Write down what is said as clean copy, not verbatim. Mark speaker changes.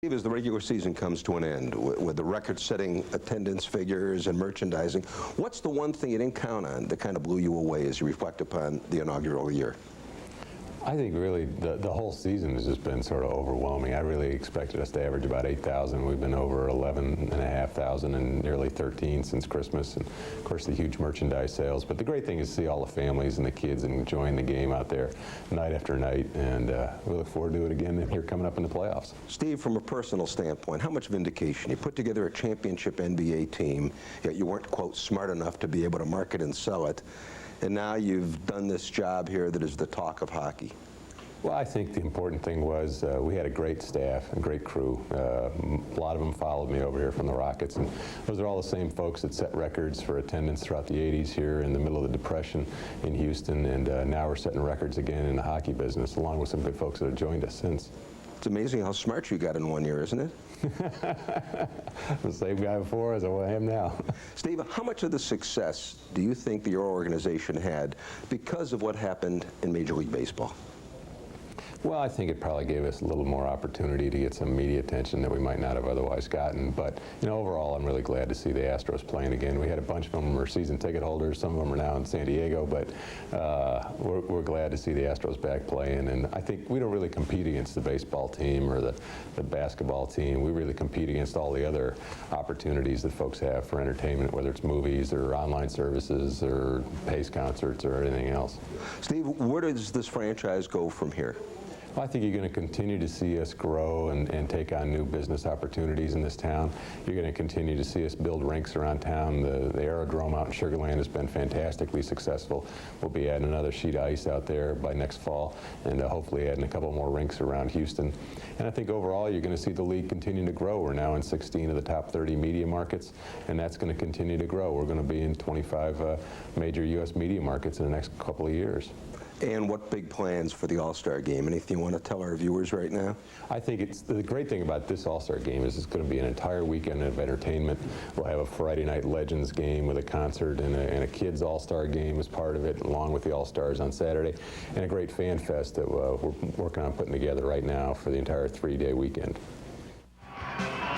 Speaker 1: As the regular season comes to an end, with the record-setting attendance figures and merchandising, what's the one thing you didn't count on that kind of blew you away as you reflect upon the inaugural year?
Speaker 2: I think really the whole season has just been sort of overwhelming. I really expected us to average about 8,000. We've been over 11,500 and nearly 13 since Christmas, and of course the huge merchandise sales. But the great thing is to see all the families and the kids enjoying the game out there night after night, and we look forward to it again here coming up in the playoffs.
Speaker 1: Steve, from a personal standpoint, how much vindication? You put together a championship NBA team, yet you weren't, quote, smart enough to be able to market and sell it. And now you've done this job here that is the talk of hockey.
Speaker 2: Well, I think the important thing was we had a great staff, a great crew. A lot of them followed me over here from the Rockets, and those are all the same folks that set records for attendance throughout the 80s here in the middle of the Depression in Houston, and now we're setting records again in the hockey business, along with some good folks that have joined us since.
Speaker 1: It's amazing how smart you got in 1 year, isn't it?
Speaker 2: The same guy before as I am now.
Speaker 1: Steve, how much of the success do you think that your organization had because of what happened in Major League Baseball?
Speaker 2: Well, I think it probably gave us a little more opportunity to get some media attention that we might not have otherwise gotten. But, you know, overall, I'm really glad to see the Astros playing again. We had a bunch of them who are season ticket holders. Some of them are now in San Diego. But we're glad to see the Astros back playing. And I think we don't really compete against the baseball team or the basketball team. We really compete against all the other opportunities that folks have for entertainment, whether it's movies or online services or Pace concerts or anything else.
Speaker 1: Steve, where does this franchise go from here?
Speaker 2: Well, I think you're going to continue to see us grow and take on new business opportunities in this town. You're going to continue to see us build rinks around town. The Aerodrome out in Sugar Land has been fantastically successful. We'll be adding another sheet of ice out there by next fall, and hopefully adding a couple more rinks around Houston. And I think overall you're going to see the league continue to grow. We're now in 16 of the top 30 media markets, and that's going to continue to grow. We're going to be in 25 major U.S. media markets in the next couple of years.
Speaker 1: And what big plans for the All-Star Game? Anything you want to tell our viewers right now?
Speaker 2: I think it's the great thing about this All-Star Game is it's going to be an entire weekend of entertainment. We'll have a Friday night Legends game with a concert and a kids All-Star Game as part of it, along with the All-Stars on Saturday, and a great fan fest that we're working on putting together right now for the entire 3-day weekend.